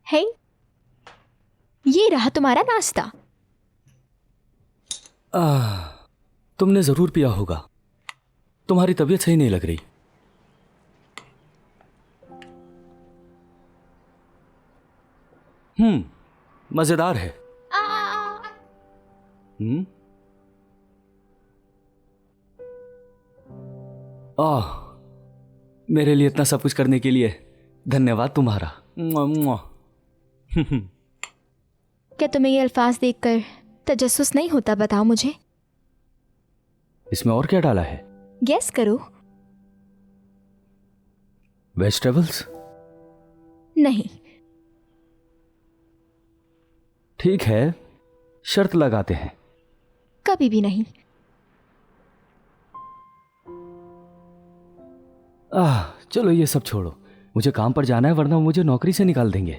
हे, ये रहा तुम्हारा नाश्ता। तुमने जरूर पिया होगा। तुम्हारी तबीयत सही नहीं लग रही। मजेदार है। मेरे लिए इतना सब कुछ करने के लिए धन्यवाद तुम्हारा। मुआ, मुआ। क्या तुम्हें ये अल्फाज देखकर तजस्सुस नहीं होता? बताओ मुझे। इसमें और क्या डाला है? गेस करो। वेजिटेबल्स? नहीं। ठीक है, शर्त लगाते हैं। कभी भी नहीं। चलो ये सब छोड़ो, मुझे काम पर जाना है वरना मुझे नौकरी से निकाल देंगे।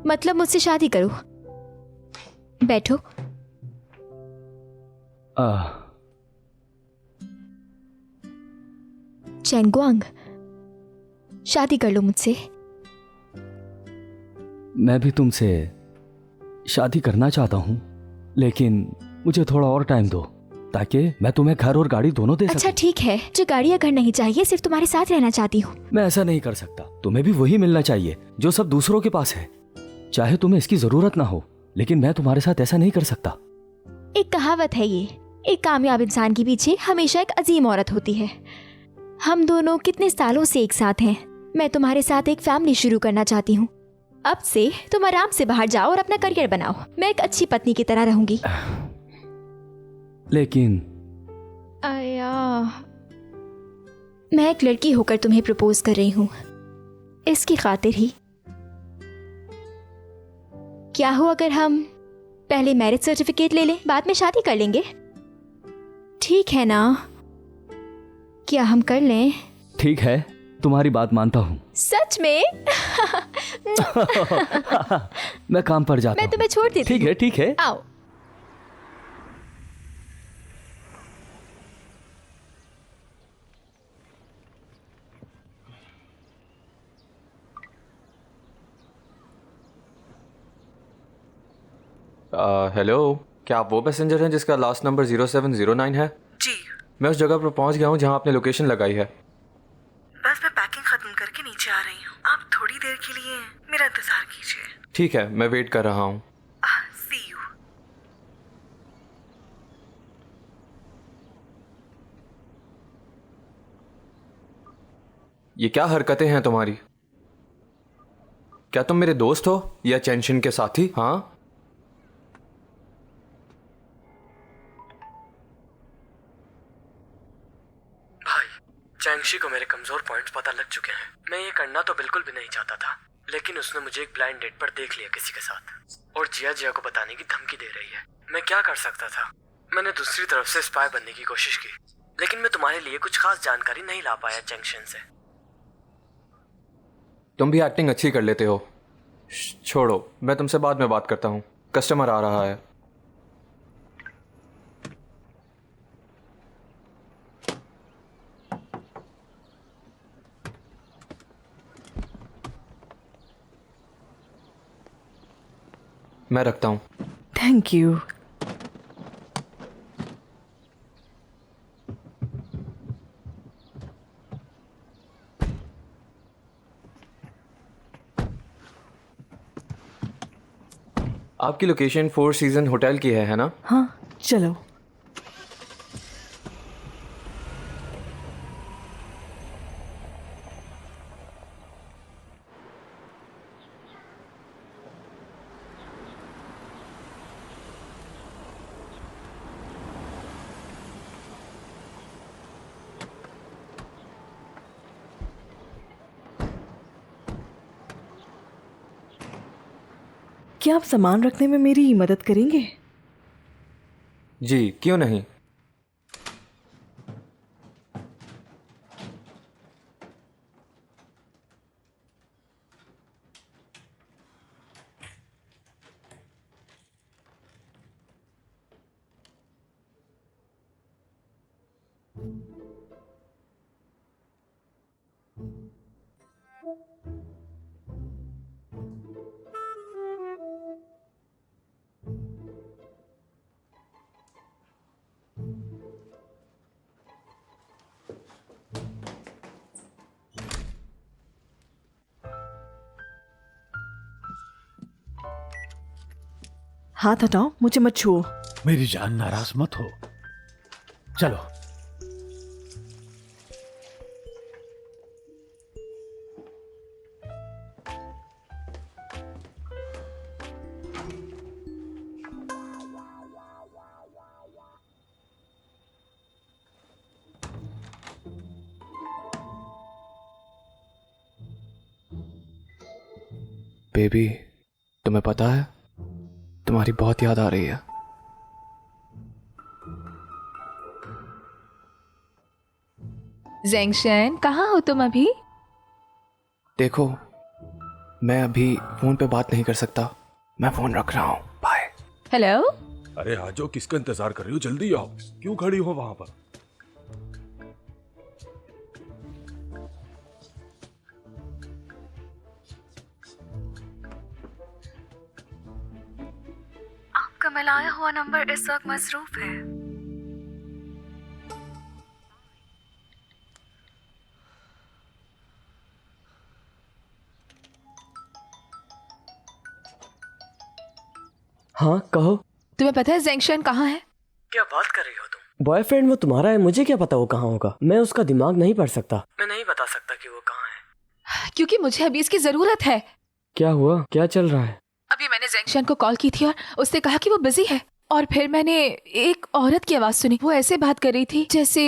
मतलब मुझसे शादी करो। बैठो। चेंगुआंग, शादी कर लो मुझसे। मैं भी तुमसे शादी करना चाहता हूं, लेकिन मुझे थोड़ा और टाइम दो ताकि मैं तुम्हें घर और गाड़ी दोनों दे सकूं। अच्छा ठीक है, जो गाड़ी या घर नहीं चाहिए, सिर्फ तुम्हारे साथ रहना चाहती हूँ। मैं ऐसा नहीं कर सकता। तुम्हें भी वही मिलना चाहिए जो सब दूसरों के पास है। चाहे तुम्हें इसकी जरूरत ना हो, लेकिन मैं तुम्हारे साथ ऐसा नहीं कर सकता। एक कहावत है, ये एक कामयाब इंसान के पीछे हमेशा एक अजीम औरत होती है। हम दोनों कितने सालों से एक साथ हैं। मैं तुम्हारे साथ एक फैमिली शुरू करना चाहती हूँ। अब से तुम आराम से बाहर जाओ और अपना करियर बनाओ। मैं एक अच्छी पत्नी की तरह रहूंगी। लेकिन आया, मैं एक लड़की होकर तुम्हें प्रपोज कर रही हूँ, इसकी खातिर ही। क्या हो अगर हम पहले मैरिज सर्टिफिकेट ले लें, बाद में शादी कर लेंगे? ठीक है ना? क्या हम कर लें? ठीक है, तुम्हारी बात मानता हूँ। सच में? मैं काम पर जाता हूँ। मैं तुम्हें छोड़ देती हूँ। ठीक है, ठीक है। आओ। हेलो, क्या आप वो पैसेंजर हैं जिसका लास्ट नंबर 0709 है? जी। मैं उस जगह पर पहुंच गया हूं जहां आपने लोकेशन लगाई है। बस मैं पैकिंग खत्म करके नीचे आ रही हूँ। आप थोड़ी देर के लिए मेरा इंतजार कीजिए। ठीक है, मैं वेट कर रहा हूं। सी यू। ये क्या हरकतें हैं तुम्हारी? क्या तुम मेरे दोस्त हो या चेंशन के साथी? हाँ, भाई, चैंगशी को मेरे कमजोर पॉइंट्स पता लग चुके हैं। मैं ये करना तो बिल्कुल भी नहीं चाहता था, लेकिन उसने मुझे एक ब्लाइंड डेट पर देख लिया किसी के साथ और जिया जिया को बताने की धमकी दे रही है। मैं क्या कर सकता था? मैंने दूसरी तरफ से स्पाई बनने की कोशिश की, लेकिन मैं तुम्हारे लिए कुछ खास जानकारी नहीं ला पाया जंक्शन से। तुम भी एक्टिंग अच्छी कर लेते हो। छोड़ो, मैं तुमसे बाद में बात करता हूँ। कस्टमर आ रहा है। मैं रखता हूँ। Thank you. आपकी लोकेशन 4 सीजन होटल की है ना? हाँ, चलो। क्या आप सामान रखने में मेरी मदद करेंगे? जी, क्यों नहीं। हाथ हटाओ, मुझे मत छुओ। मेरी जान, नाराज मत हो। चलो। बेबी, तुम्हें पता है तुम्हारी बहुत याद आ रही है। ज़ेंगशन, कहाँ हो तुम अभी? देखो, मैं अभी फोन पे बात नहीं कर सकता, मैं फोन रख रहा हूँ। बाय। हेलो? अरे आ जाओ, किसका इंतजार कर रही हो? जल्दी आओ। क्यों खड़ी हो वहां पर? आपका मिलाया हुआ नंबर इस वक्त मसरूफ है। हाँ कहो। तुम्हें पता है ज़ेंगशन कहाँ है? क्या बात कर रही हो तुम? बॉयफ्रेंड वो तुम्हारा है, मुझे क्या पता वो कहाँ होगा। मैं उसका दिमाग नहीं पढ़ सकता। मैं नहीं बता सकता कि वो कहाँ है। क्योंकि मुझे अभी इसकी जरूरत है। क्या हुआ, क्या चल रहा है? अभी मैंने ज़ेंगशन को कॉल की थी और उसने कहा कि वो बिजी है। और फिर मैंने एक औरत की आवाज सुनी, वो ऐसे बात कर रही थी जैसे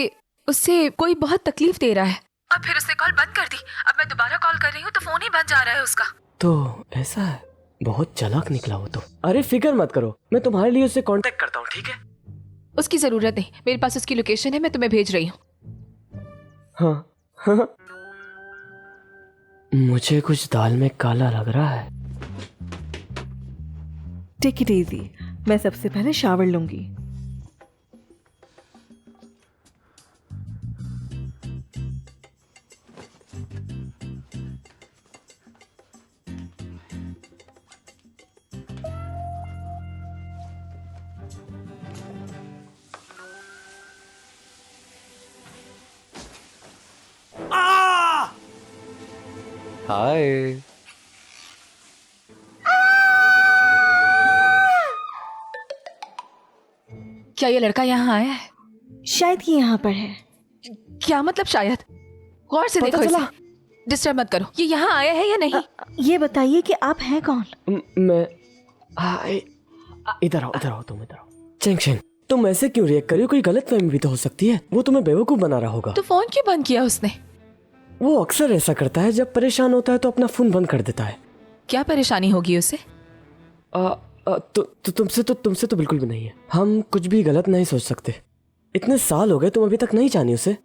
उससे कोई बहुत तकलीफ दे रहा है। और फिर उसने कॉल बंद कर दी। अब मैं दोबारा कॉल कर रही हूँ तो फोन ही बंद जा रहा है उसका। तो ऐसा है, बहुत चालाक निकला वो तो। अरे फिक्र मत करो, मैं तुम्हारे लिए उससे कांटेक्ट करता हूँ, ठीक है? उसकी जरूरत नहीं, मेरे पास उसकी लोकेशन है, मैं तुम्हें भेज रही हूँ। हाँ। मुझे कुछ दाल में काला लग रहा है। टेक इट इजी, मैं सबसे पहले शावर लूंगी। हाय। क्या ये लड़का यहाँ आया है? शायद ये यहाँ पर है। क्या मतलब शायद? गौर से देखो इसे। डिस्टर्ब मत करो। ये यहाँ आया है या नहीं? ये बताइए कि आप हैं कौन? मैं इधर आओ तुम इधर आओ। ज़ेंगशन, तुम ऐसे क्यों रिएक्ट कर रही हो? कोई गलतफहमी भी तो हो सकती है। वो तुम्हें बेवकूफ बना रहा होगा। तो फोन क्यों बंद किया उसने? वो अक्सर ऐसा करता है, जब परेशान होता है तो अपना फोन बंद कर देता है। क्या परेशानी होगी उसे? तुमसे तो बिल्कुल भी नहीं है। हम कुछ भी गलत नहीं सोच सकते। इतने साल हो गए, तुम अभी तक नहीं जानी उसे।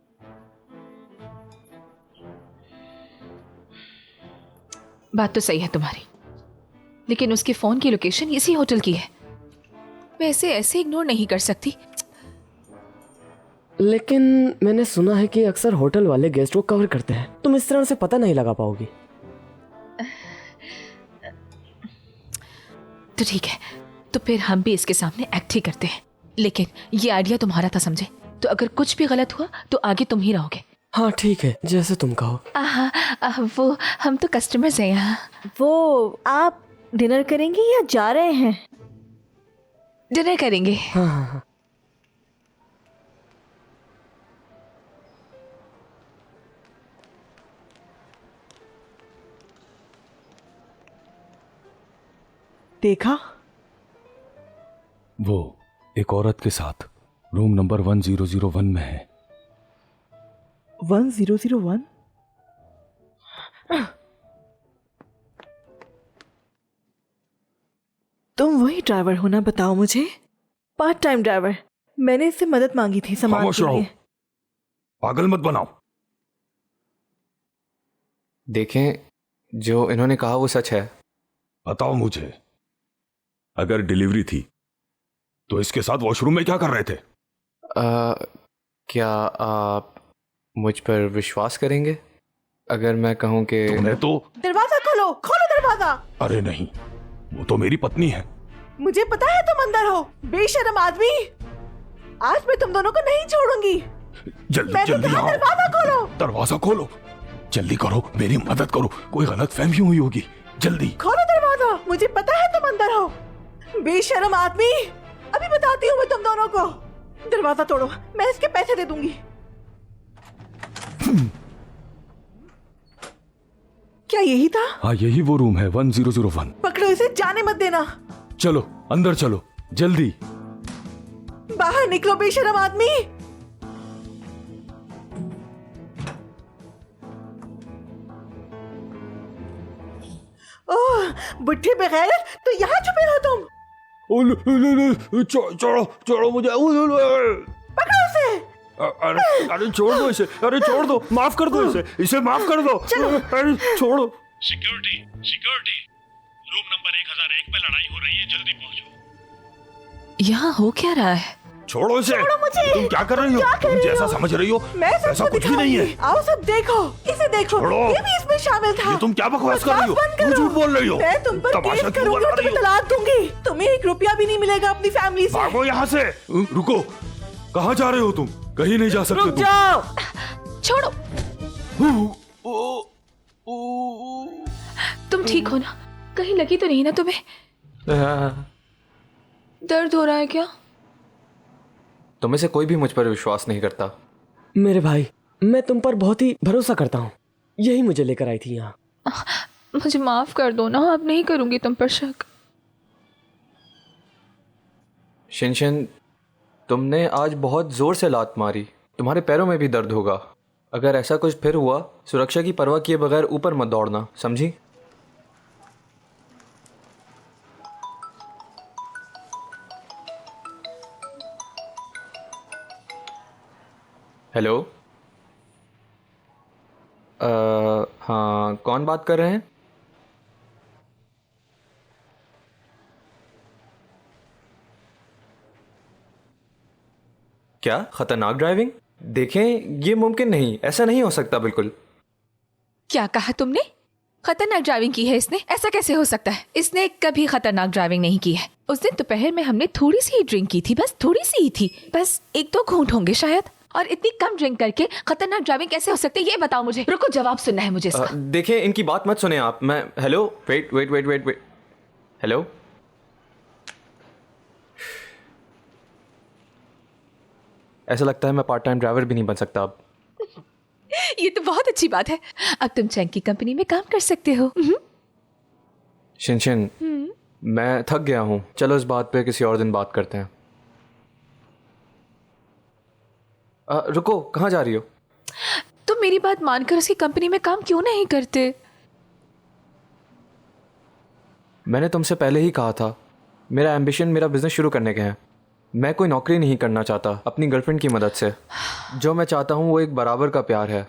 बात तो सही है तुम्हारी, लेकिन उसके फोन की लोकेशन इसी होटल की है। मैं इसे ऐसे इग्नोर नहीं कर सकती। लेकिन मैंने सुना है कि अक्सर होटल वाले गेस्ट को कवर करते हैं। तुम इस तरह से पता नहीं लगा पाओगी। तो ठीक है, तो फिर हम भी इसके सामने एक्ट ही करते हैं। लेकिन ये आइडिया तुम्हारा था समझे, तो अगर कुछ भी गलत हुआ तो आगे तुम ही रहोगे। हाँ ठीक है, जैसे तुम कहो। वो हम तो कस्टमर्स हैं यहाँ। वो आप डिनर करेंगे या जा रहे हैं? डिनर करेंगे। हाँ। देखा? वो एक औरत के साथ रूम नंबर 1001 में है। 1001? तुम वही ड्राइवर हो ना? बताओ मुझे। Part time driver. मैंने इससे मदद मांगी थी सामान खामोश के रहो, लिए। पागल मत बनाओ। देखें, जो इन्होंने कहा वो सच है। बताओ मुझे, अगर डिलीवरी थी तो इसके साथ वॉशरूम में क्या कर रहे थे? क्या आप मुझ पर विश्वास करेंगे अगर मैं कहूं कि तुमने तो... दरवाजा खोलो, खोलो दरवाजा। अरे नहीं, वो तो मेरी पत्नी है। मुझे पता है तुम अंदर हो, बेशर्म आदमी। आज मैं तुम दोनों को नहीं छोड़ूंगी। जल्दी मैंने जल्दी कहा आओ। दरवाजा खोलो। दरवाजा खोलो, जल्दी करो, मेरी मदद करो। कोई गलत फहमी हुई होगी, जल्दी। खोलो दरवाजा। मुझे पता है तुम अंदर हो। बेशर्म आदमी, अभी बताती हूँ मैं तुम दोनों को। दरवाजा तोड़ो, मैं इसके पैसे दे दूंगी। क्या यही था? हाँ यही वो रूम है 1001। पकड़ो इसे, जाने मत देना। चलो अंदर चलो जल्दी। बाहर निकलो बेशर्म आदमी। ओह बुढ़ी बगैरत, तो यहाँ छुपे हो तुम? छोड़ो छोड़ो मुझे। पकड़ो उसे। अरे छोड़ दो इसे, अरे छोड़ दो, माफ कर दो इसे माफ कर दो। अरे छोड़ो। सिक्योरिटी सिक्योरिटी, रूम नंबर 1001 में लड़ाई हो रही है, जल्दी पहुंचो। यहाँ हो क्या रहा है? छोड़ो इसे। तुम क्या कर रही हो? तुम जैसा समझ रही हो मैं ऐसा कुछ भी नहीं है। आओ सब देखो, इसे देखो, छोड़ो। ये भी इसमें शामिल था। ये तुम क्या बकवास कर रही हो? बंद तुम करो। झूठ बोल रही हो। मैं तुम पर तमाशा केस क्यों करूंगी बना और तुम्हें रही हो? तलाक दूंगी। तुम्हें 1 रुपया भी नहीं मिलेगा अपनी फैमिली से। भागो यहाँ से। रुको, कहाँ जा रहे हो तुम? कहीं नहीं जा सकते रुक जाओ। छोड़ो। तुम। तुम ठीक हो ना? कहीं लगी तो नहीं ना तुम्हें? दर्द हो रहा है क्या? तुम्हें से कोई भी मुझ पर विश्वास नहीं करता। मेरे भाई, मैं तुम पर बहुत ही भरोसा करता हूँ, यही मुझे लेकर आई थी यहाँ। मुझे माफ कर दो ना, अब नहीं करूंगी तुम पर शक। शिनशिन, तुमने आज बहुत जोर से लात मारी, तुम्हारे पैरों में भी दर्द होगा। अगर ऐसा कुछ फिर हुआ, सुरक्षा की परवाह किए बगैर ऊपर मत दौड़ना, समझी? हेलो। हाँ, कौन बात कर रहे हैं? क्या खतरनाक ड्राइविंग? देखें, ये मुमकिन नहीं, ऐसा नहीं हो सकता बिल्कुल। क्या कहा तुमने? खतरनाक ड्राइविंग की है इसने? ऐसा कैसे हो सकता है? इसने कभी खतरनाक ड्राइविंग नहीं की है। उस दिन दोपहर में हमने थोड़ी सी ही ड्रिंक की थी, बस थोड़ी सी ही थी, बस 1-2 घूंट होंगे शायद। और इतनी कम ड्रिंक करके खतरनाक ड्राइविंग कैसे हो सकती है, ये बताओ मुझे। रुको, जवाब सुनना है मुझे इसका। देखें, इनकी बात मत सुने आप। मैं hello, wait wait wait wait wait, hello. ऐसा लगता है मैं पार्ट टाइम ड्राइवर भी नहीं बन सकता अब। ये तो बहुत अच्छी बात है, अब तुम चैंग की कंपनी में काम कर सकते हो। शिनशिन, मैं थक गया हूँ, चलो इस बात पे किसी और दिन बात करते हैं। रुको, कहाँ जा रही हो? तुम मेरी बात मानकर उसकी कंपनी में काम क्यों नहीं करते? मैंने तुमसे पहले ही कहा था, मेरा एम्बिशन मेरा बिजनेस शुरू करने के हैं। मैं कोई नौकरी नहीं करना चाहता अपनी गर्लफ्रेंड की मदद से। जो मैं चाहता हूँ वो एक बराबर का प्यार है।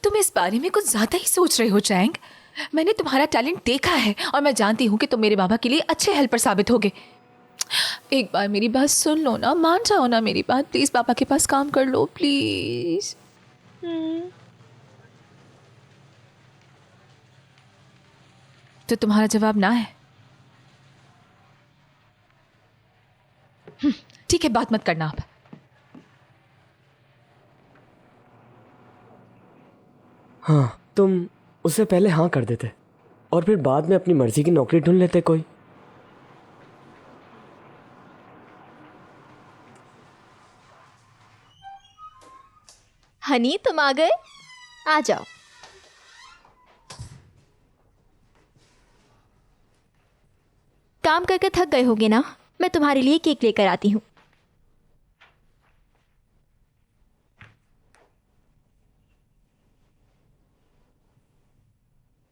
तुम इस बारे में कुछ ज्यादा ही सोच रहे हो चैंग। मैंने तुम्हारा टैलेंट देखा है और मैं जानती हूँ कि तुम मेरे बाबा के लिए अच्छे हेल्पर साबित होगे। एक बार मेरी बात सुन लो ना, मान जाओ ना मेरी बात, प्लीज पापा के पास काम कर लो प्लीज। तो तुम्हारा जवाब ना है? ठीक है, बात मत करना आप। हाँ, तुम उससे पहले हाँ कर देते और फिर बाद में अपनी मर्जी की नौकरी ढूंढ लेते कोई। हनी, तुम आ गए? आ जाओ। काम करके थक गए होगे ना? मैं तुम्हारे लिए केक लेकर आती हूँ।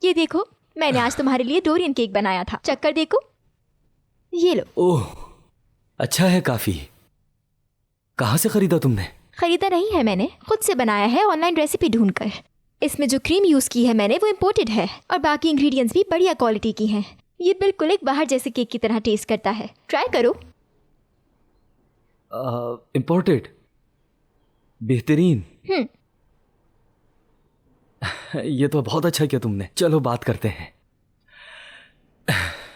ये देखो, मैंने आज तुम्हारे लिए डोरियन केक बनाया था, चक्कर देखो। ये लो। ओह, अच्छा है काफी। कहाँ से खरीदा तुमने? खरीदा नहीं है मैंने, खुद से बनाया है ऑनलाइन रेसिपी ढूंढकर। इसमें जो क्रीम यूज की है मैंने वो इम्पोर्टेड है और बाकी इंग्रेडिएंट्स भी बढ़िया क्वालिटी की हैं। ये बिल्कुल एक बाहर जैसे केक की तरह टेस्ट करता है, ट्राई करो। इम्पोर्टेड? बेहतरीन। ये तो बहुत अच्छा किया तुमने। चलो बात करते हैं।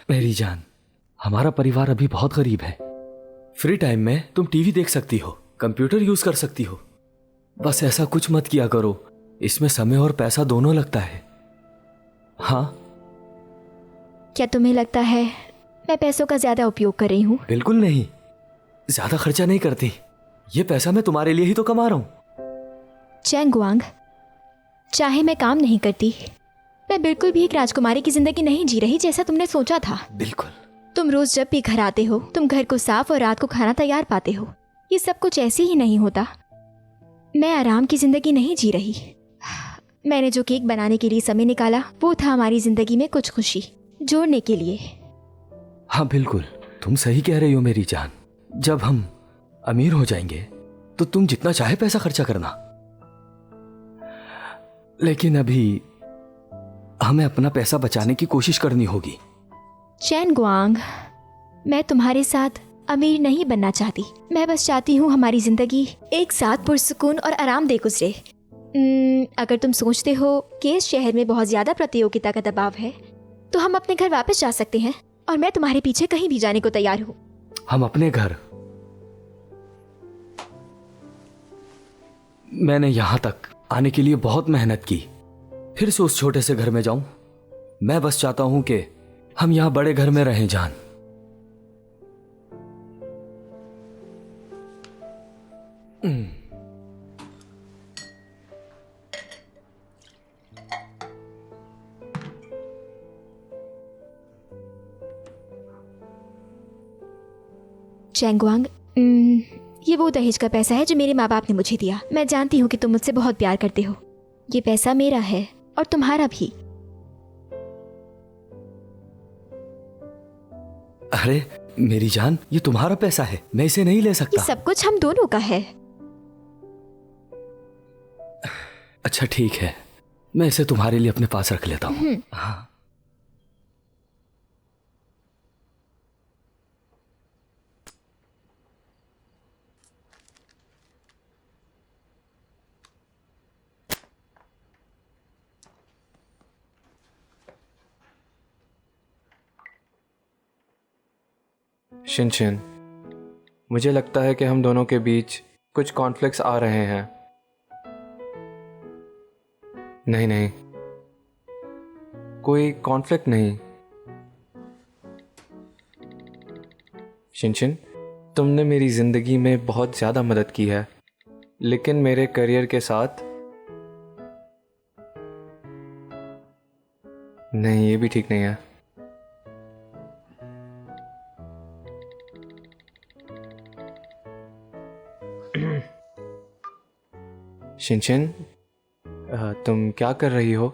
मेरी जान, हमारा परिवार अभी बहुत गरीब है। फ्री टाइम में तुम टीवी देख सकती हो, कंप्यूटर यूज कर सकती हो, बस ऐसा कुछ मत किया करो, इसमें समय और पैसा दोनों लगता है। हाँ, क्या तुम्हें लगता है मैं पैसों का ज्यादा उपयोग कर रही हूँ? बिल्कुल नहीं, ज्यादा खर्चा नहीं करती। ये पैसा मैं तुम्हारे लिए ही तो कमा रहा हूँ। चैंग गुआंग, चाहे मैं काम नहीं करती, मैं बिल्कुल भी एक राजकुमारी की जिंदगी नहीं जी रही जैसा तुमने सोचा था। बिल्कुल। तुम रोज जब भी घर आते हो, तुम घर को साफ और रात को खाना तैयार पाते हो। ये सब कुछ ऐसे ही नहीं होता। मैं आराम की जिंदगी नहीं जी रही। मैंने जो केक बनाने के लिए समय निकाला, वो था हमारी जिंदगी में कुछ खुशी जोड़ने के लिए। हाँ बिल्कुल, तुम सही कह रही हो मेरी जान। जब हम अमीर हो जाएंगे तो तुम जितना चाहे पैसा खर्चा करना, लेकिन अभी हमें अपना पैसा बचाने की कोशिश करनी होगी। चैन गुआंग, मैं तुम्हारे साथ अमीर नहीं बनना चाहती। मैं बस चाहती हूँ हमारी जिंदगी एक साथ पुरसुकून और आरामदेह गुजरे। अगर तुम सोचते हो कि इस शहर में बहुत ज्यादा प्रतियोगिता का दबाव है, तो हम अपने घर वापस जा सकते हैं और मैं तुम्हारे पीछे कहीं भी जाने को तैयार हूँ। हम अपने घर? मैंने यहां तक आने के लिए बहुत मेहनत की, फिर से उस छोटे से घर में जाऊं? मैं बस चाहता हूं कि हम यहां बड़े घर में रहें जान। चैंग गुआंग, ये वो दहेज का पैसा है जो मेरे माँ बाप ने मुझे दिया। मैं जानती हूँ कि तुम मुझसे बहुत प्यार करते हो। ये पैसा मेरा है और तुम्हारा भी। अरे मेरी जान, ये तुम्हारा पैसा है, मैं इसे नहीं ले ये सकता। सब कुछ हम दोनों का है। अच्छा ठीक है, मैं इसे तुम्हारे लिए अपने पास रख लेता हूँ। हाँ। शिनशिन, मुझे लगता है कि हम दोनों के बीच कुछ कॉन्फ्लिक्ट्स आ रहे हैं। नहीं नहीं, कोई कॉन्फ्लिक्ट नहीं। शिनशिन, तुमने मेरी ज़िंदगी में बहुत ज़्यादा मदद की है, लेकिन मेरे करियर के साथ नहीं, ये भी ठीक नहीं है। शिनशिन, तुम क्या कर रही हो?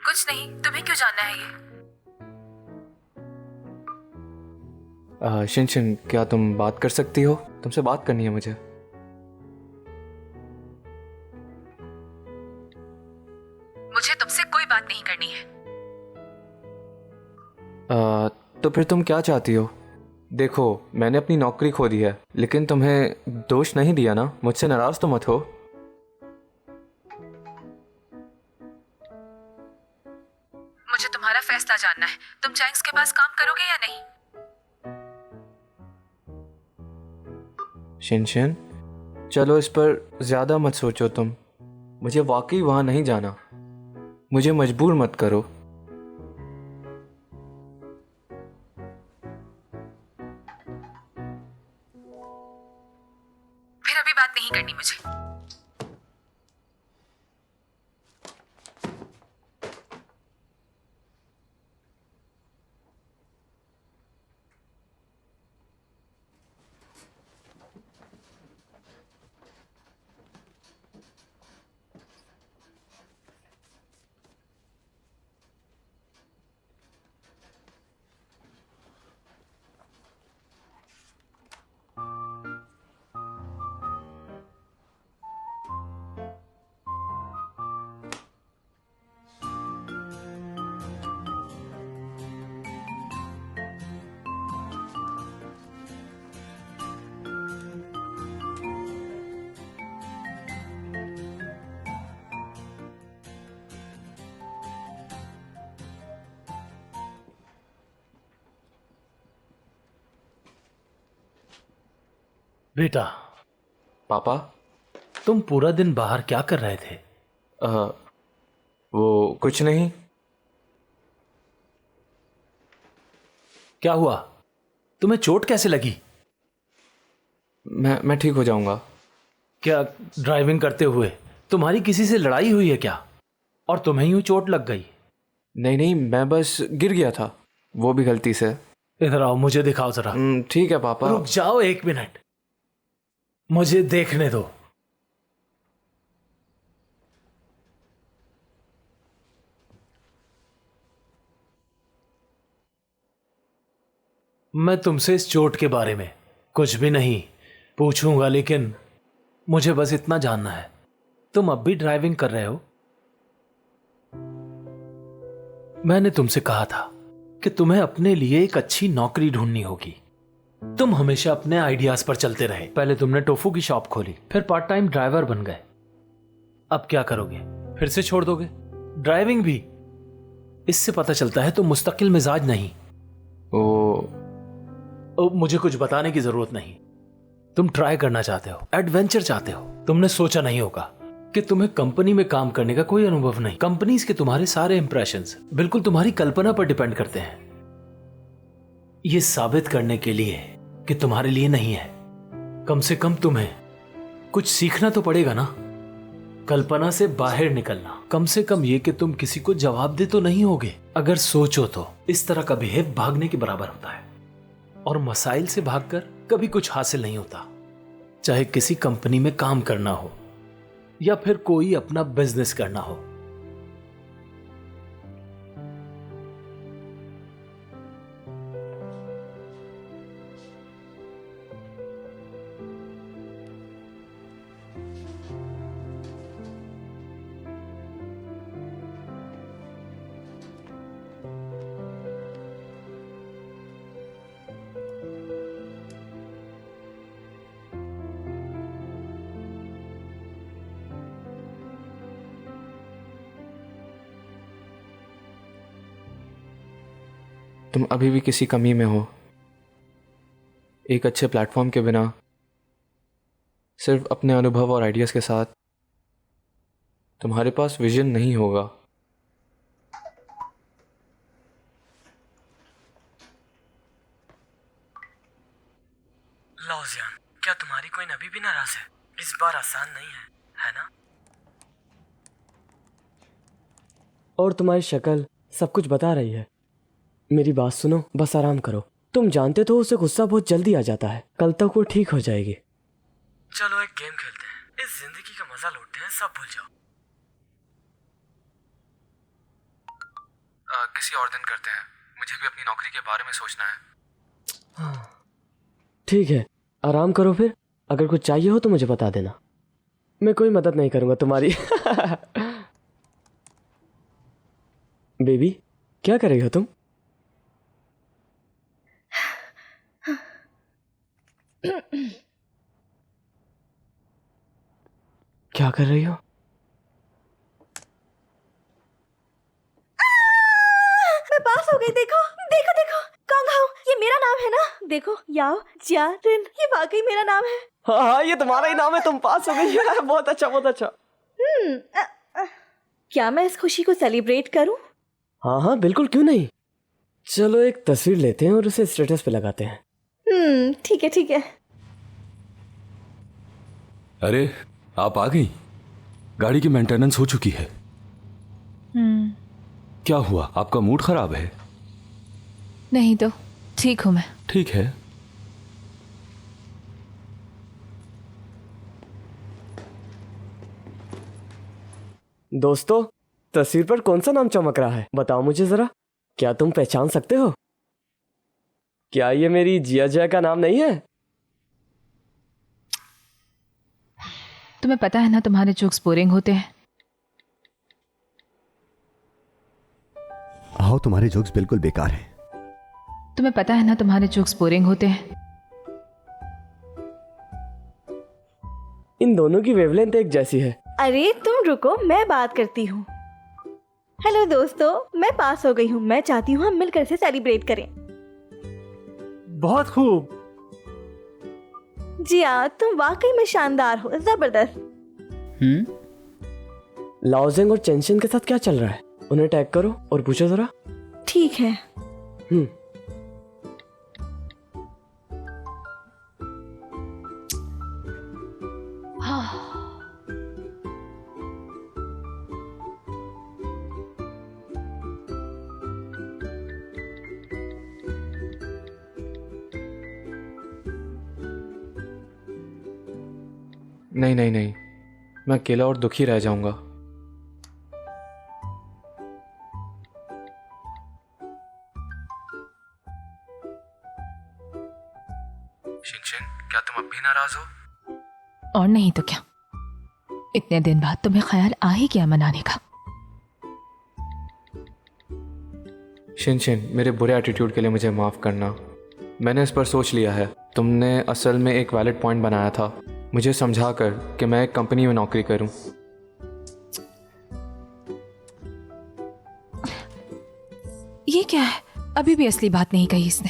कुछ नहीं, तुम्हें क्यों जानना है ये? शिनशिन, क्या तुम बात कर सकती हो? तुमसे बात करनी है मुझे। मुझे तुमसे कोई बात नहीं करनी है। तो फिर तुम क्या चाहती हो? देखो, मैंने अपनी नौकरी खो दी है, लेकिन तुम्हें दोष नहीं दिया ना। मुझसे नाराज तो मत हो। मुझे तुम्हारा फैसला जानना है। तुम चैंग्स के पास काम करोगे या नहीं? शिनशिन, चलो इस पर ज्यादा मत सोचो तुम। मुझे वाकई वहां नहीं जाना। मुझे मजबूर मत करो। फिर अभी बात नहीं करनी मुझे। बेटा, पापा। तुम पूरा दिन बाहर क्या कर रहे थे? वो कुछ नहीं। क्या हुआ? तुम्हें चोट कैसे लगी? मैं ठीक हो जाऊंगा। क्या ड्राइविंग करते हुए तुम्हारी किसी से लड़ाई हुई है क्या? और तुम्हें यूं चोट लग गई? नहीं, मैं बस गिर गया था, वो भी गलती से। इधर आओ, मुझे दिखाओ जरा। ठीक है पापा। रुक जाओ 1 मिनट, मुझे देखने दो। मैं तुमसे इस चोट के बारे में कुछ भी नहीं पूछूंगा, लेकिन मुझे बस इतना जानना है, तुम अब भी ड्राइविंग कर रहे हो? मैंने तुमसे कहा था कि तुम्हें अपने लिए एक अच्छी नौकरी ढूंढनी होगी। तुम हमेशा अपने आइडियाज पर चलते रहे। पहले तुमने टोफू की शॉप खोली, फिर पार्ट टाइम ड्राइवर बन गए। अब क्या करोगे? फिर से छोड़ दोगे ड्राइविंग भी? इससे पता चलता है तुम मुस्तकिल मिजाज नहीं। मुझे कुछ बताने की जरूरत नहीं। तुम ट्राई करना चाहते हो, एडवेंचर चाहते हो। तुमने सोचा नहीं होगा कि तुम्हें कंपनी में काम करने का कोई अनुभव नहीं। कंपनीज के तुम्हारे सारे इंप्रेशंस बिल्कुल तुम्हारी कल्पना पर डिपेंड करते हैं, ये साबित करने के लिए कि तुम्हारे लिए नहीं है। कम से कम तुम्हें कुछ सीखना तो पड़ेगा ना, कल्पना से बाहर निकलना। कम से कम ये कि तुम किसी को जवाब दे तो नहीं होगे। अगर सोचो तो इस तरह का बिहेव भागने के बराबर होता है, और मसाइल से भागकर कभी कुछ हासिल नहीं होता। चाहे किसी कंपनी में काम करना हो या फिर कोई अपना बिजनेस करना हो। तुम अभी भी किसी कमी में हो। एक अच्छे प्लेटफॉर्म के बिना, सिर्फ अपने अनुभव और आइडियाज के साथ तुम्हारे पास विजन नहीं होगा। लौजियान, क्या तुम्हारी कोई अभी भी नाराज है? इस बार आसान नहीं है ना? और तुम्हारी शक्ल सब कुछ बता रही है। मेरी बात सुनो, बस आराम करो। तुम जानते तो उसे गुस्सा बहुत जल्दी आ जाता है। कल तक वो ठीक हो जाएगी। चलो एक गेम खेलते हैं, इस जिंदगी का मजा लूटते हैं, सब भूल जाओ। किसी और दिन करते हैं, मुझे भी अपनी नौकरी के बारे में सोचना है। ठीक है, आराम करो फिर। अगर कुछ चाहिए हो तो मुझे बता देना, मैं कोई मदद नहीं करूंगा तुम्हारी। बेबी, क्या कर रही हो तुम? क्या कर रही हो? मैं पास हो गई। देखो देखो देखो, कांगाऊ, ये मेरा नाम है ना? देखो, याओ जियारिन, ये वाकई मेरा नाम है। हाँ, ये तुम्हारा ही नाम है। तुम पास हो गई। बहुत अच्छा, बहुत अच्छा। क्या मैं इस खुशी को सेलिब्रेट करूं? हाँ, बिल्कुल, क्यों नहीं। चलो एक तस्वीर लेते हैं और उसे स्टेटस पे लगाते हैं। ठीक है ठीक है। अरे, आप आ गई? गाड़ी की मेंटेनेंस हो चुकी है। क्या हुआ, आपका मूड खराब है? नहीं तो ठीक हूं मैं। ठीक है। दोस्तों, तस्वीर पर कौन सा नाम चमक रहा है? बताओ मुझे जरा। क्या तुम पहचान सकते हो? क्या ये मेरी जिया जिया का नाम नहीं है? तुम्हें पता है ना तुम्हारे जोक्स बोरिंग होते हैं। आओ, तुम्हारे जोक्स बिल्कुल बेकार हैं। तुम्हें पता है ना तुम्हारे जोक्स बोरिंग होते हैं। इन दोनों की वेवलेंथ एक जैसी है। अरे तुम रुको, मैं बात करती हूँ। हेलो दोस्तों, मैं पास हो गई हूँ। मैं चाहती हूँ हम मिलकर इसे सेलिब्रेट करें। बहुत खूब। जी हाँ, तुम वाकई में शानदार हो, जबरदस्त। लाओजिंग और चेंशन के साथ क्या चल रहा है? उन्हें टैग करो और पूछो जरा। ठीक है। नहीं नहीं नहीं, मैं अकेला और दुखी रह जाऊंगा। शिनशिन, क्या तुम अब भी नाराज हो? और नहीं तो क्या, इतने दिन बाद तुम्हें ख्याल आ ही गया मनाने का। शिनशिन, मेरे बुरे एटीट्यूड के लिए मुझे माफ करना। मैंने इस पर सोच लिया है। तुमने असल में एक वैलिड पॉइंट बनाया था, मुझे समझा कर कि मैं एक कंपनी में नौकरी करूं। ये क्या है, अभी भी असली बात नहीं कही इसने।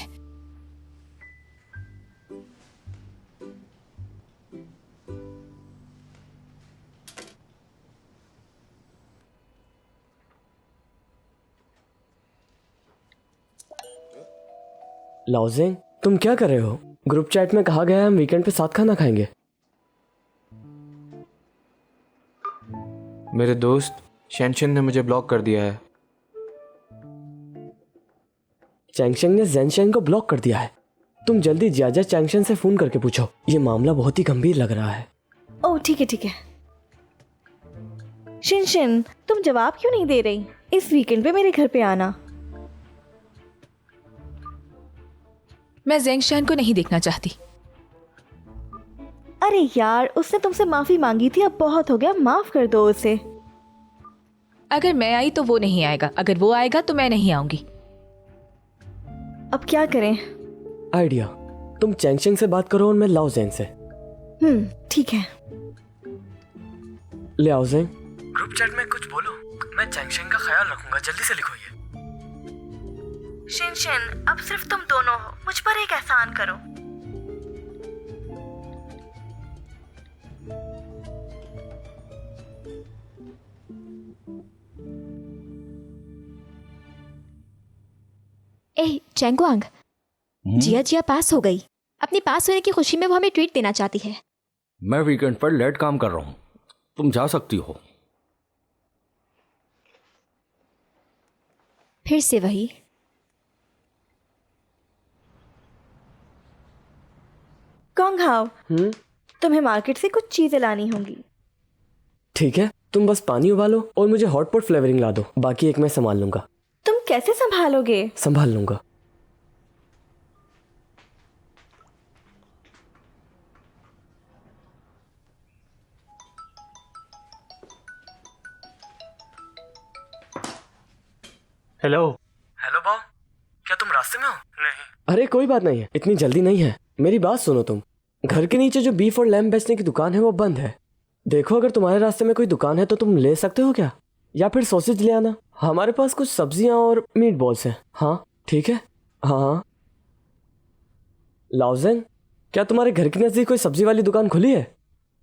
लाओजिंग, तुम क्या कर रहे हो? ग्रुप चैट में कहा गया है हम वीकेंड पे साथ खाना खाएंगे। मेरे दोस्त शेनशिन ने मुझे ब्लॉक कर दिया है। चैंगशेंग ने ज़ेनशेन को ब्लॉक कर दिया है। तुम जल्दी जियाजा चैंगशेन से फोन करके पूछो, ये मामला बहुत ही गंभीर लग रहा है। ओह ठीक है ठीक है। शिनशिन, तुम जवाब क्यों नहीं दे रही? इस वीकेंड पे मेरे घर पे आना। मैं ज़ेंगशान को नहीं देखना चाहती। अरे यार, उसने तुमसे माफी मांगी थी, अब बहुत हो गया, माफ कर दो उसे। अगर मैं आई तो वो नहीं आएगा, अगर वो आएगा तो मैं नहीं आऊंगी। अब क्या करें? आइडिया, तुम चैंगशेंग से बात करो और मैं लाओजिंग से। ठीक है। लाओजिंग, ग्रुप चैट में कुछ बोलो, मैं चैंगशेंग का ख्याल रखूंगा, जल्दी से लिखो ये। शिनशिन, अब सिर्फ तुम दोनों हो, मुझ पर एक एहसान करो। ए चैंगवांग, जिया जिया पास हो गई। अपनी पास होने की खुशी में वो हमें ट्रीट देना चाहती है। मैं वीकेंड पर लेट काम कर रहा हूँ, तुम जा सकती हो। फिर से वही। कौन घाव, तुम्हें मार्केट से कुछ चीजें लानी होंगी। ठीक है, तुम बस पानी उबालो और मुझे हॉटपॉट फ्लेवरिंग ला दो, बाकी एक मैं संभाल लूंगा। तुम कैसे संभालोगे? संभाल लूंगा। हेलो बाव, क्या तुम रास्ते में हो? नहीं। अरे कोई बात नहीं है, इतनी जल्दी नहीं है। मेरी बात सुनो, तुम घर के नीचे जो बीफ और लैम्ब बेचने की दुकान है वो बंद है। देखो, अगर तुम्हारे रास्ते में कोई दुकान है तो तुम ले सकते हो क्या, या फिर सॉसेज ले आना। हमारे पास कुछ सब्जियां और मीट बॉल्स हैं। हाँ ठीक है। हाँ लाओजिंग, क्या तुम्हारे घर के नजदीक कोई सब्जी वाली दुकान खुली है?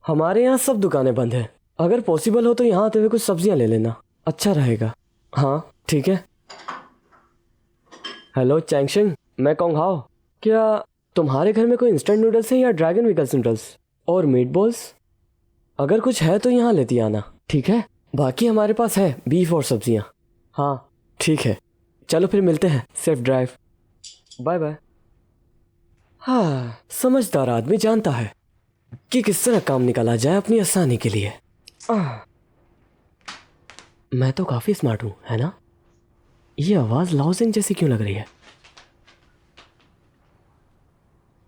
हमारे यहाँ सब दुकानें बंद है। अगर पॉसिबल हो तो यहाँ आते हुए कुछ सब्जियां ले लेना, अच्छा रहेगा। हाँ ठीक है। हेलो चैंगशेंग, मैं कौन हाओ। क्या तुम्हारे घर में कोई इंस्टेंट नूडल्स है या ड्रैगन विकल्स नूडल्स और मीट बॉल्स? अगर कुछ है तो यहाँ लेती आना, ठीक है? बाकी हमारे पास है बीफ और सब्जियाँ। हाँ ठीक है, चलो फिर मिलते हैं। Safe drive, bye bye. हाँ, समझदार आदमी जानता है कि किस तरह काम निकाला जाए अपनी आसानी के लिए। मैं तो काफ़ी स्मार्ट हूँ, है ना? ये आवाज़ लाओजिंग जैसी क्यों लग रही है?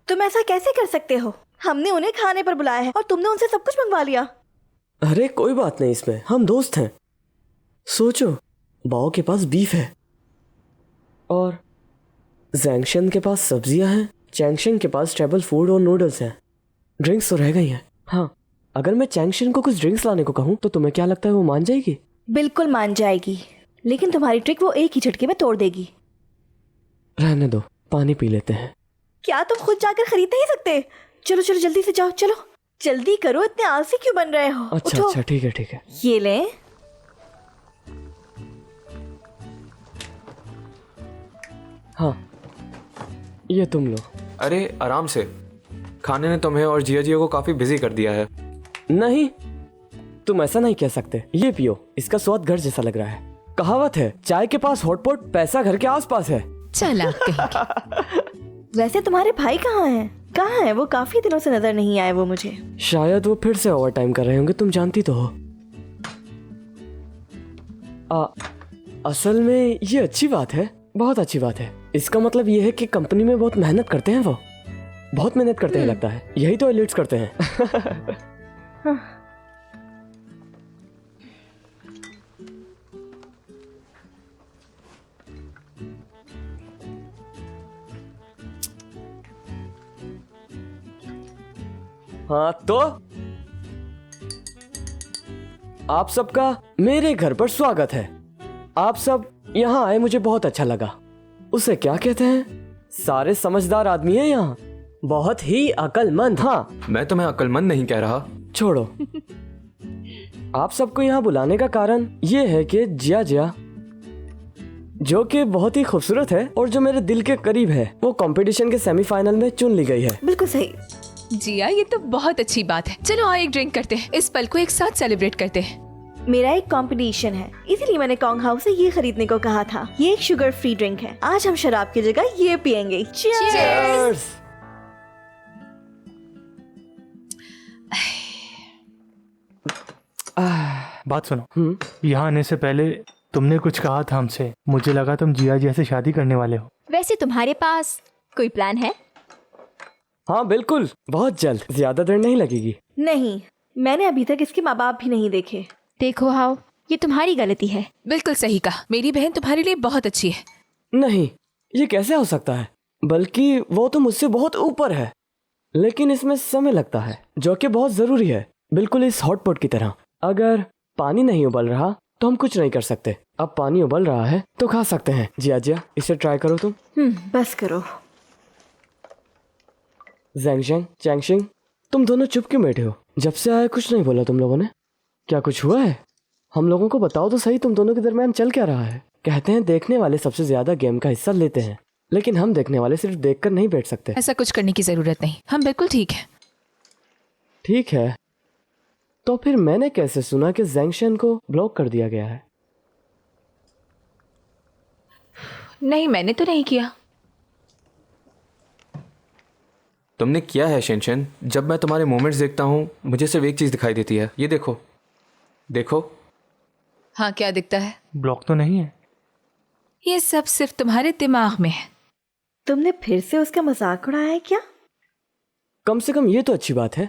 तुम ऐसा कैसे कर सकते हो? हमने उन्हें खाने पर बुलाया है और तुमने उनसे सब कुछ मंगवा लिया। अरे कोई बात नहीं, इसमें हम दोस्त हैं। सोचो, बाओ के पास बीफ है और ज़ेंगशन के पास सब्जियां हैं, चैंगशन के पास स्टेबल फूड और नूडल्स हैं। ड्रिंक्स तो रह गई हैं। हाँ, अगर मैं चैंगशन को कुछ ड्रिंक्स लाने को कहूँ तो तुम्हें क्या लगता है वो मान जाएगी? बिल्कुल मान जाएगी, लेकिन तुम्हारी ट्रिक वो एक ही झटके में तोड़ देगी। रहने दो, पानी पी लेते हैं। क्या तुम खुद जाकर खरीद नहीं सकते? चलो चलो जल्दी से जाओ, चलो जल्दी करो, इतने आलसी क्यों बन रहे हो? अच्छा उठो। अच्छा ठीक है ठीक है। ये ले। हाँ ये तुम लो। अरे आराम से, खाने ने तुम्हें और जिया जिया को काफी बिजी कर दिया है। नहीं तुम ऐसा नहीं कह सकते। ये पियो, इसका स्वाद घर जैसा लग रहा है। कहावत है चाय के पास हॉटपॉट, पैसा घर के आसपास है। चला कहीं। वैसे तुम्हारे भाई कहाँ हैं? कहाँ है वो? काफी दिनों से नजर नहीं आए वो मुझे। शायद वो फिर से ओवर टाइम कर रहे होंगे, तुम जानती तो हो। असल में ये अच्छी बात है, बहुत अच्छी बात है। इसका मतलब ये है कि कंपनी में बहुत मेहनत करते हैं वो, बहुत मेहनत करते हैं लगता है। यही तो एलिट्स करते हैं। हाँ तो आप सबका मेरे घर पर स्वागत है। आप सब यहाँ आए, मुझे बहुत अच्छा लगा। उसे क्या कहते हैं, सारे समझदार आदमी हैं यहाँ, बहुत ही अक्लमंद। हाँ मैं तुम्हें अक्लमंद नहीं कह रहा। छोड़ो। आप सबको यहाँ बुलाने का कारण ये है कि जिया जिया, जो कि बहुत ही खूबसूरत है और जो मेरे दिल के करीब है, वो कंपटीशन के सेमीफाइनल में चुन ली गई है। बिल्कुल सही। जिया ये तो बहुत अच्छी बात है। चलो आओ एक ड्रिंक करते हैं, इस पल को एक साथ सेलिब्रेट करते हैं। मेरा एक कंपटीशन है, इसीलिए मैंने कॉन्ग हाउस से ये खरीदने को कहा था। ये एक शुगर फ्री ड्रिंक है। आज हम शराब की जगह ये पियेंगे। Cheers! बात सुनो, यहाँ आने से पहले तुमने कुछ कहा था हमसे। मुझे लगा तुम जिया जिया से शादी करने वाले हो। वैसे तुम्हारे पास कोई प्लान है? हाँ बिल्कुल, बहुत जल्द, ज्यादा देर नहीं लगेगी। नहीं, मैंने अभी तक इसके माँ बाप भी नहीं देखे। देखो हाउ, ये तुम्हारी गलती है। बिल्कुल सही कहा, मेरी बहन तुम्हारे लिए बहुत अच्छी है। नहीं, ये कैसे हो सकता है? बल्कि वो तो मुझसे बहुत ऊपर है, लेकिन इसमें समय लगता है, जो कि बहुत जरूरी है। बिल्कुल इस हॉटपॉट की तरह। अगर पानी नहीं उबल रहा तो हम कुछ नहीं कर सकते। अब पानी उबल रहा है तो खा सकते हैं। जिया जिया, इसे ट्राई करो तुम। बस करो। ज़ैंगशेंग, चैंगशिंग, तुम दोनों चुप क्यों बैठे हो? जब से आए कुछ नहीं बोला तुम लोगों ने। क्या कुछ हुआ है? हम लोगों को बताओ तो सही, तुम दोनों के दरमियान चल क्या रहा है? कहते हैं देखने वाले सबसे ज्यादा गेम का हिस्सा लेते हैं, लेकिन हम देखने वाले सिर्फ देखकर नहीं बैठ सकते। ऐसा कुछ करने की जरूरत नहीं, हम बिल्कुल ठीक है। ठीक है, तो फिर मैंने कैसे सुना कि ज़ैंगशन को ब्लॉक कर दिया गया है? नहीं, मैंने तो नहीं किया। तुमने किया है शेनशन। जब मैं तुम्हारे मोमेंट्स देखता हूँ मुझे सिर्फ एक चीज दिखाई देती है। ये देखो, देखो। हाँ, क्या दिखता है? ब्लॉक तो नहीं है। ये सब सिर्फ तुम्हारे दिमाग में है। तुमने फिर से उसका मजाक उड़ाया है क्या? कम से कम ये तो अच्छी बात है।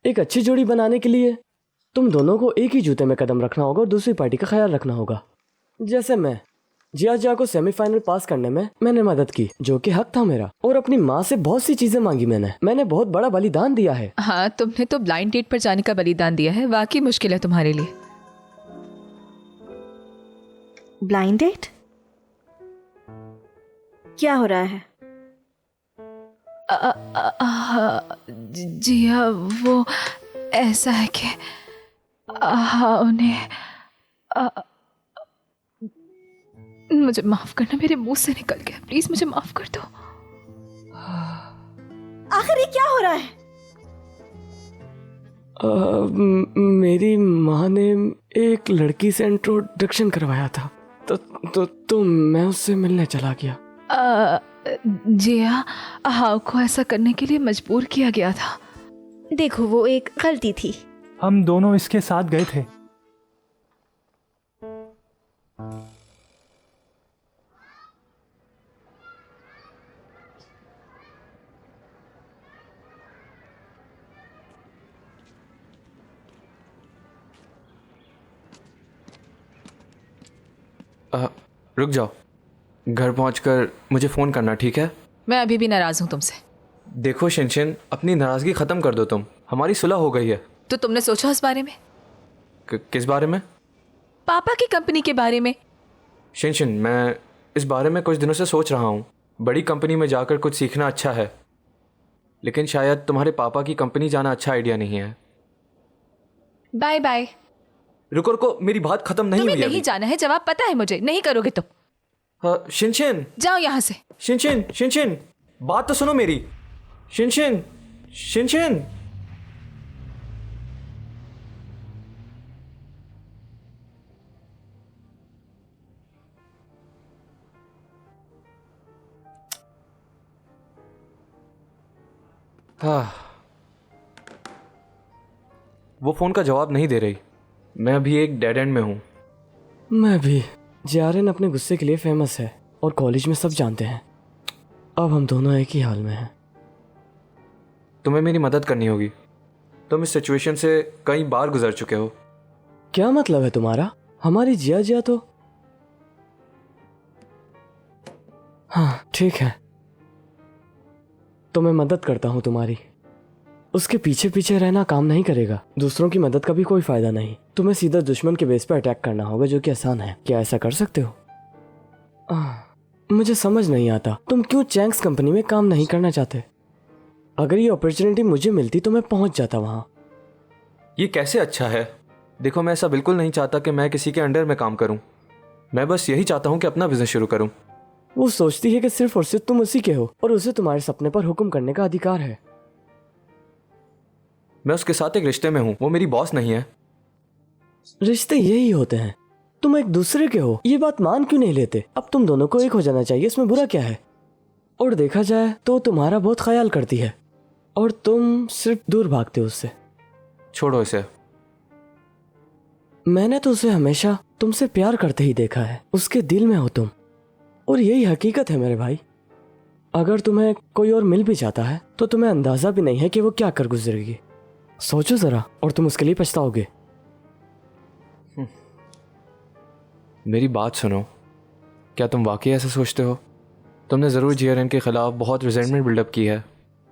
एक अच्छी जोड़ी बनाने के लिए तुम दोनों को एक ही जूते में कदम रखना होगा और दूसरी पार्टी का ख्याल रखना होगा। जैसे मैं जिया जिया को सेमीफाइनल पास करने में मैंने मदद की, जो कि हक था मेरा, और अपनी माँ से बहुत सी चीजें मांगी। मैंने बहुत बड़ा बलिदान दिया है। हाँ, तुमने तो ब्लाइंड डेट पर जाने का बलिदान दिया है। वाकई मुश्किल है तुम्हारे लिए। Blind date? क्या हो रहा है? जिया, वो ऐसा है कि उन्हें मुझे माफ करना, मेरे मुंह से निकल गया। प्लीज मुझे माफ कर दो। आखिर ये क्या हो रहा है? मेरी माँ ने एक लड़की से इंट्रोडक्शन करवाया था, तो मैं उससे मिलने चला गया। जिया, हाउ को ऐसा करने के लिए मजबूर किया गया था। देखो, वो एक गलती थी। हम दोनों इसके साथ गए थे। रुक जाओ, घर पहुंचकर मुझे फ़ोन करना, ठीक है? मैं अभी भी नाराज हूँ तुमसे। देखो शिनशिन, अपनी नाराज़गी ख़त्म कर दो तुम। हमारी सुलह हो गई है। तो तुमने सोचा इस बारे में? किस बारे में? पापा की कंपनी के बारे में। शिनशिन, मैं इस बारे में कुछ दिनों से सोच रहा हूँ। बड़ी कंपनी में जाकर कुछ सीखना अच्छा है। लेकिन शायद तुम्हारे पापा की कंपनी जाना अच्छा आइडिया नहीं है। Bye bye. रुको रुको, मेरी बात खत्म नहीं तुम्हें हुई नहीं अभी। जाना है, जवाब पता है मुझे, नहीं करोगे तुम। हाँ, शिनशिन जाओ यहाँ से। शिनशिन शिनशिन, बात तो सुनो मेरी। शिनशिन शिनशिन। हाँ, वो फोन का जवाब नहीं दे रही। मैं अभी एक डेड एंड में हूँ। मैं भी। जेआरएन अपने गुस्से के लिए फेमस है और कॉलेज में सब जानते हैं। अब हम दोनों एक ही हाल में हैं। तुम्हें मेरी मदद करनी होगी। तुम इस सिचुएशन से कई बार गुजर चुके हो। क्या मतलब है तुम्हारा? हमारी जिया जिया तो। हाँ ठीक है, तो मैं मदद करता हूँ तुम्हारी। उसके पीछे पीछे रहना काम नहीं करेगा। दूसरों की मदद का भी कोई फायदा नहीं। तुम्हें सीधा दुश्मन के बेस पर अटैक करना होगा, जो कि आसान है। क्या ऐसा कर सकते हो? मुझे समझ नहीं आता तुम क्यों चैंक्स कंपनी में काम नहीं करना चाहते। अगर ये अपॉर्चुनिटी मुझे मिलती तो मैं पहुंच जाता वहां। ये कैसे अच्छा है? देखो, मैं ऐसा बिल्कुल नहीं चाहता कि मैं किसी के अंडर में काम करूं। मैं बस यही चाहता हूं कि अपना बिजनेस शुरू करूं। वो सोचती है कि सिर्फ और सिर्फ तुम उसी के हो और उसे तुम्हारे सपने पर हुक्म करने का अधिकार है। मैं उसके साथ एक रिश्ते में हूं, वो मेरी बॉस नहीं है। रिश्ते यही होते हैं, तुम एक दूसरे के हो। ये बात मान क्यों नहीं लेते? अब तुम दोनों को एक हो जाना चाहिए, इसमें बुरा क्या है? और देखा जाए तो तुम्हारा बहुत ख्याल करती है और तुम सिर्फ दूर भागते हो उससे। छोड़ो इसे। मैंने तो उसे हमेशा तुमसे प्यार करते ही देखा है। उसके दिल में हो तुम, और यही हकीकत है मेरे भाई। अगर तुम्हें कोई और मिल भी जाता है तो तुम्हें अंदाजा भी नहीं है कि वो क्या कर गुजरेगी। सोचो जरा, और तुम उसके लिए पछताओगे। मेरी बात सुनो, क्या तुम वाकई ऐसा सोचते हो? तुमने ज़रूर जेआरएन के खिलाफ बहुत रिजेंटमेंट बिल्डअप की है।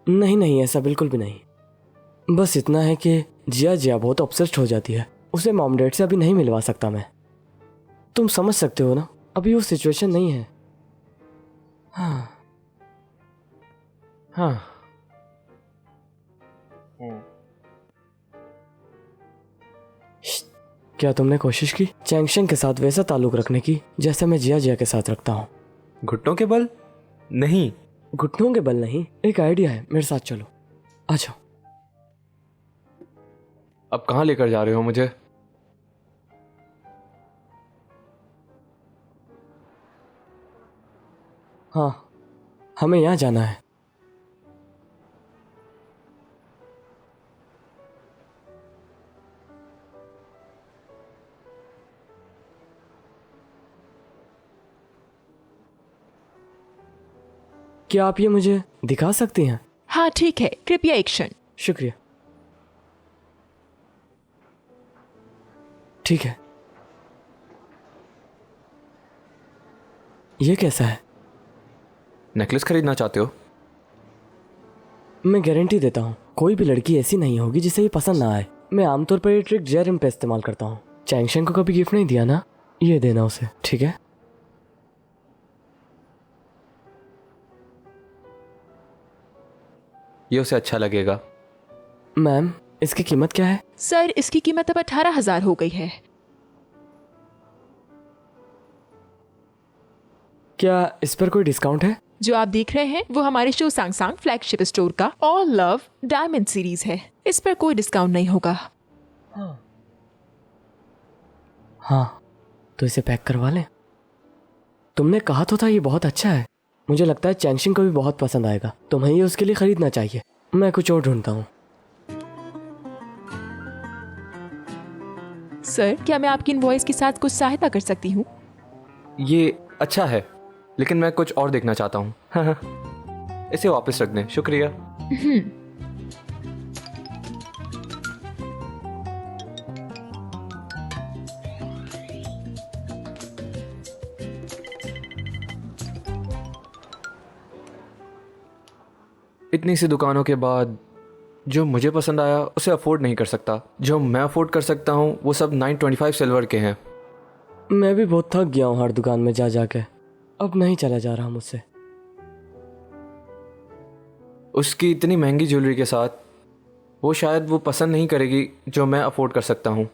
नहीं नहीं, ऐसा बिल्कुल भी नहीं। बस इतना है कि जिया जिया बहुत ऑब्सेस्ड हो जाती है। उसे मॉम डैड से अभी नहीं मिलवा सकता मैं। तुम समझ सकते हो ना, अभी वो सिचुएशन नहीं है। हाँ हाँ। क्या तुमने कोशिश की चैंगशेंग के साथ वैसा ताल्लुक रखने की जैसे मैं जिया जिया के साथ रखता हूँ? घुटनों के बल नहीं। घुटनों के बल नहीं, एक आइडिया है, मेरे साथ चलो। आ जाओ। अब कहाँ लेकर जा रहे हो मुझे? हाँ, हमें यहाँ जाना है। क्या आप ये मुझे दिखा सकती हैं? हाँ ठीक है, कृपया एक क्षण। शुक्रिया। ठीक है। ये कैसा है? नेकलेस खरीदना चाहते हो? मैं गारंटी देता हूँ कोई भी लड़की ऐसी नहीं होगी जिसे ये पसंद ना आए। मैं आमतौर पर ये ट्रिक जेआरएम पे इस्तेमाल करता हूँ। चैंगशेंग को कभी गिफ्ट नहीं दिया ना, ये देना उसे, ठीक है? ये उसे अच्छा लगेगा। मैम, इसकी कीमत क्या है? सर, इसकी कीमत अब 18,000 हो गई है। क्या इस पर कोई डिस्काउंट है? जो आप देख रहे हैं वो हमारे शो सांगसांग फ्लैगशिप स्टोर का ऑल लव डायमंड सीरीज है। इस पर कोई डिस्काउंट नहीं होगा। हाँ, तो इसे पैक करवा लें। तुमने कहा तो था ये बहुत अच्छा है। मुझे लगता है चैंगशिंग को भी बहुत पसंद आएगा। तुम्हें ये उसके लिए खरीदना चाहिए। मैं कुछ और ढूंढता हूँ। सर, क्या मैं आपकी इनवॉइस के साथ कुछ सहायता कर सकती हूँ? ये अच्छा है, लेकिन मैं कुछ और देखना चाहता हूँ। इसे वापस रख दें, शुक्रिया। इतनी सी दुकानों के बाद जो मुझे पसंद आया उसे अफोर्ड नहीं कर सकता। जो मैं अफोर्ड कर सकता हूँ वो सब 925 सिल्वर के हैं। मैं भी बहुत थक गया हूँ हर दुकान में जा जाके। अब नहीं चला जा रहा मुझसे। उसकी इतनी महंगी ज्वेलरी के साथ वो शायद वो पसंद नहीं करेगी जो मैं अफोर्ड कर सकता हूँ।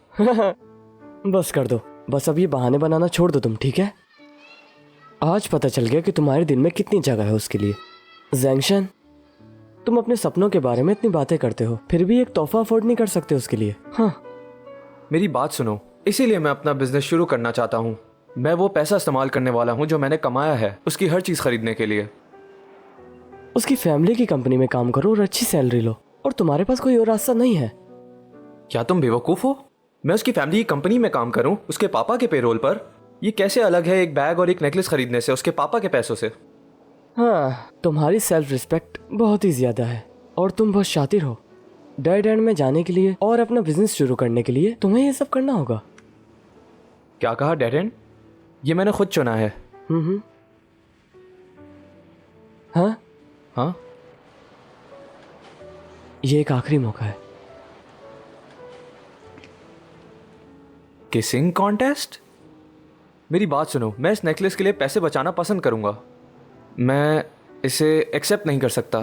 बस कर दो, बस अब ये बहाने बनाना छोड़ दो तुम, ठीक है? आज पता चल गया कि तुम्हारे दिल में कितनी जगह है उसके लिए। जैंगशन, तुम अपने सपनों के बारे में इतनी बातें करते हो, फिर भी एक तोहफा अफोर्ड नहीं कर सकते उसके लिए। हाँ, मेरी बात सुनो, इसीलिए मैं अपना बिजनेस शुरू करना चाहता हूँ। मैं वो पैसा इस्तेमाल करने वाला हूँ जो मैंने कमाया है उसकी हर चीज़ खरीदने के लिए। उसकी फैमिली की कंपनी में काम करो और अच्छी सैलरी लो, और तुम्हारे पास कोई और रास्ता नहीं है। क्या तुम बेवकूफ़ हो? मैं उसकी फैमिली की कंपनी में काम करूँ उसके पापा के पेरोल पर? ये कैसे अलग है एक बैग और एक नेकलेस खरीदने से उसके पापा के पैसों से? हाँ, तुम्हारी सेल्फ रिस्पेक्ट बहुत ही ज़्यादा है और तुम बहुत शातिर हो। डेड एंड में जाने के लिए और अपना बिजनेस शुरू करने के लिए तुम्हें ये सब करना होगा। क्या कहा डेड एंड? ये मैंने खुद चुना है। हाँ हाँ, ये एक आखिरी मौका है। Kissing contest? मेरी बात सुनो, मैं इस नेकलेस के लिए पैसे बचाना पसंद करूंगा। मैं इसे एक्सेप्ट नहीं कर सकता।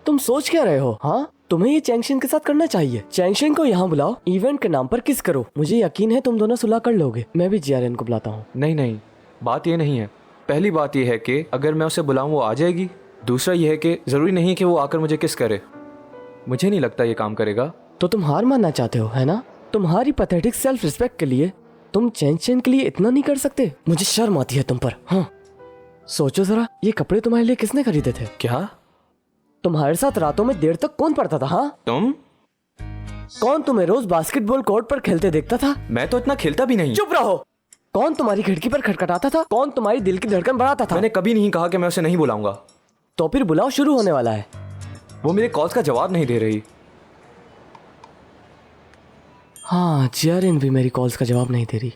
तुम सोच क्या रहे हो? हाँ, तुम्हें ये चैंगशिन के साथ करना चाहिए। चैंगशिन को यहाँ बुलाओ, इवेंट के नाम पर किस करो। मुझे यकीन है तुम दोनों सुलह कर लोगे। मैं भी जियारेन को बुलाता हूँ। नहीं नहीं, बात ये नहीं है। पहली बात यह है कि अगर मैं उसे बुलाऊं वो आ जाएगी। दूसरा यह है कि ज़रूरी नहीं है कि वो आकर मुझे किस करे। मुझे नहीं लगता ये काम करेगा। तो तुम हार मानना चाहते हो, है ना? तुम्हारी पैथेटिक सेल्फ रिस्पेक्ट के लिए तुम चैंगशिन के लिए इतना नहीं कर सकते? मुझे शर्म आती है तुम पर। हाँ, सोचो जरा, ये कपड़े तुम्हारे लिए किसने खरीदे थे? क्या? तुम्हारे साथ रातों में देर तक कौन पढ़ता था? हाँ, तुम? कौन तुम्हें रोज बास्केटबॉल कोर्ट पर खेलते देखता था? मैं तो इतना खेलता भी नहीं। चुप रहो। कौन तुम्हारी खिड़की पर खटखटाता था? कौन तुम्हारी दिल की धड़कन बढ़ाता था? मैंने कभी नहीं कहा कि मैं उसे नहीं बुलाऊंगा। तो फिर बुलाओ, शुरू होने वाला है। वो मेरे कॉल्स का जवाब नहीं दे रही। हाँ, जियारेन भी मेरी कॉल्स का जवाब नहीं दे रही।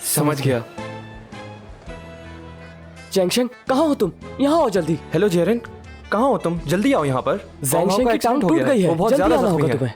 समझ गया। जैंगशन, कहाँ हो तुम? यहाँ आओ जल्दी। हेलो जेरेन, कहाँ हो तुम? जल्दी आओ यहाँ पर। जैंगशन की टांग टूट गई है, वो बहुत जल्दी ज्यादा आना जख्मी होगा है। तुम्हें।